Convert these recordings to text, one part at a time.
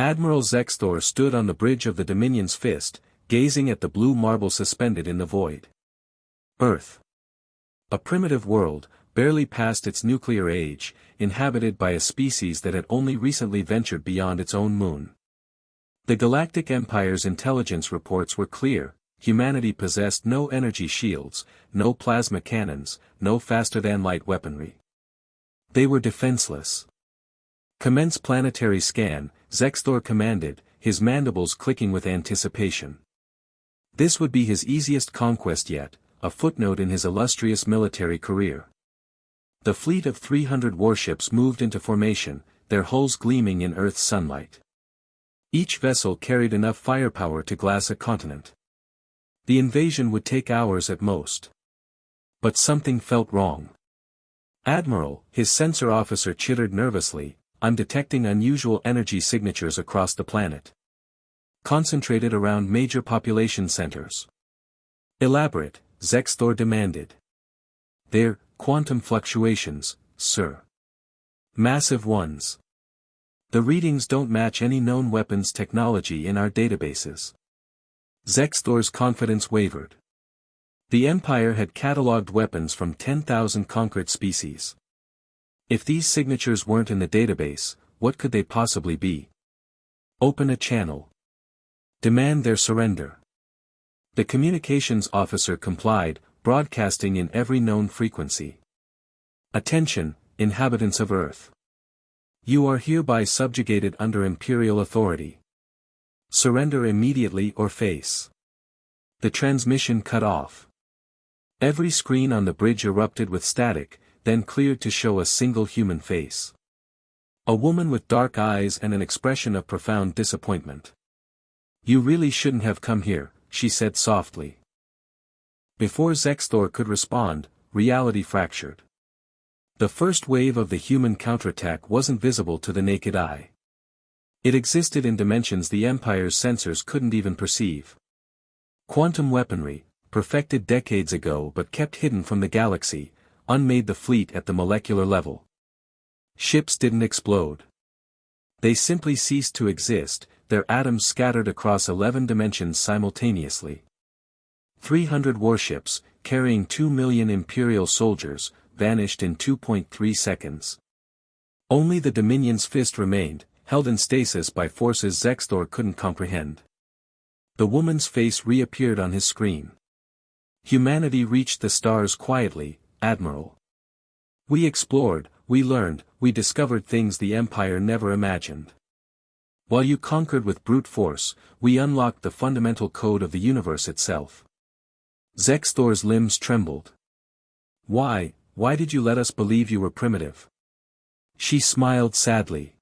Admiral Zextor stood on the bridge of the Dominion's fist, gazing at the blue marble suspended in the void. Earth. A primitive world, barely past its nuclear age, inhabited by a species that had only recently ventured beyond its own moon. The Galactic Empire's intelligence reports were clear: humanity possessed no energy shields, no plasma cannons, no faster-than-light weaponry. They were defenseless. "Commence planetary scan," Zextor commanded, his mandibles clicking with anticipation. This would be his easiest conquest yet, a footnote in his illustrious military career. The fleet of 300 warships moved into formation, their hulls gleaming in Earth's sunlight. Each vessel carried enough firepower to glass a continent. The invasion would take hours at most. But something felt wrong. "Admiral," his sensor officer chittered nervously, "I'm detecting unusual energy signatures across the planet. Concentrated around major population centers." "Elaborate," Zextor demanded. "They're quantum fluctuations, sir. Massive ones. The readings don't match any known weapons technology in our databases." Zextor's confidence wavered. The Empire had catalogued weapons from 10,000 conquered species. If these signatures weren't in the database, what could they possibly be? "Open a channel. Demand their surrender." The communications officer complied, broadcasting in every known frequency. "Attention, inhabitants of Earth. You are hereby subjugated under Imperial authority. Surrender immediately or face." The transmission cut off. Every screen on the bridge erupted with static, then cleared to show a single human face. A woman with dark eyes and an expression of profound disappointment. "You really shouldn't have come here," she said softly. Before Zextor could respond, reality fractured. The first wave of the human counterattack wasn't visible to the naked eye. It existed in dimensions the Empire's sensors couldn't even perceive. Quantum weaponry, perfected decades ago but kept hidden from the galaxy, unmade the fleet at the molecular level. Ships didn't explode. They simply ceased to exist, their atoms scattered across 11 dimensions simultaneously. 300 warships, carrying 2 million Imperial soldiers, vanished in 2.3 seconds. Only the Dominion's fist remained, held in stasis by forces Zextor couldn't comprehend. The woman's face reappeared on his screen. "Humanity reached the stars quietly, Admiral. We explored, we learned, we discovered things the Empire never imagined. While you conquered with brute force, we unlocked the fundamental code of the universe itself." Zextor's limbs trembled. Why did you let us believe you were primitive?" She smiled sadly.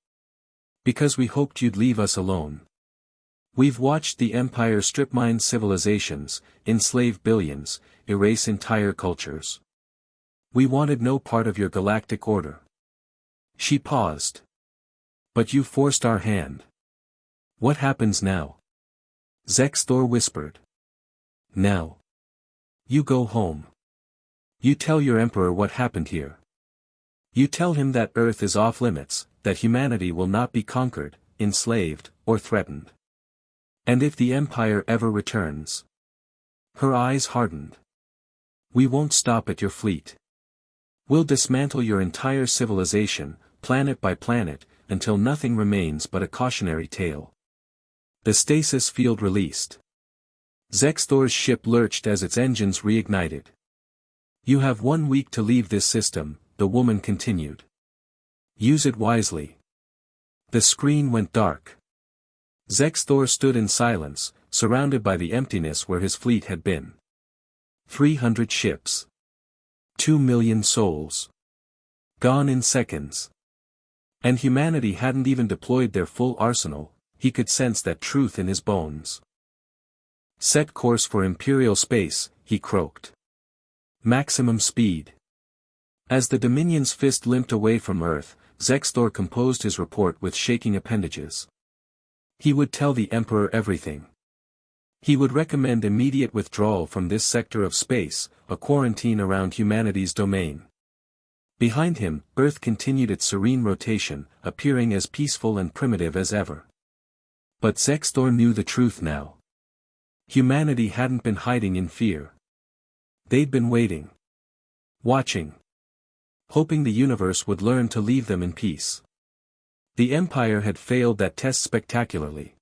"Because we hoped you'd leave us alone. We've watched the Empire strip-mine civilizations, enslave billions, erase entire cultures. We wanted no part of your galactic order." She paused. "But you forced our hand. What happens now?" Zextor whispered. "Now. You go home. You tell your Emperor what happened here. You tell him that Earth is off limits, that humanity will not be conquered, enslaved, or threatened. And if the Empire ever returns..." Her eyes hardened. "We won't stop at your fleet. We'll dismantle your entire civilization, planet by planet, until nothing remains but a cautionary tale." The stasis field released. Zextor's ship lurched as its engines reignited. "You have 1 week to leave this system," the woman continued. "Use it wisely." The screen went dark. Zextor stood in silence, surrounded by the emptiness where his fleet had been. 300 ships. 2 million souls. Gone in seconds. And humanity hadn't even deployed their full arsenal, he could sense that truth in his bones. "Set course for Imperial space," he croaked. "Maximum speed." As the Dominion's fist limped away from Earth, Zextor composed his report with shaking appendages. He would tell the Emperor everything. He would recommend immediate withdrawal from this sector of space, a quarantine around humanity's domain. Behind him, Earth continued its serene rotation, appearing as peaceful and primitive as ever. But Sextor knew the truth now. Humanity hadn't been hiding in fear. They'd been waiting. Watching. Hoping the universe would learn to leave them in peace. The Empire had failed that test spectacularly.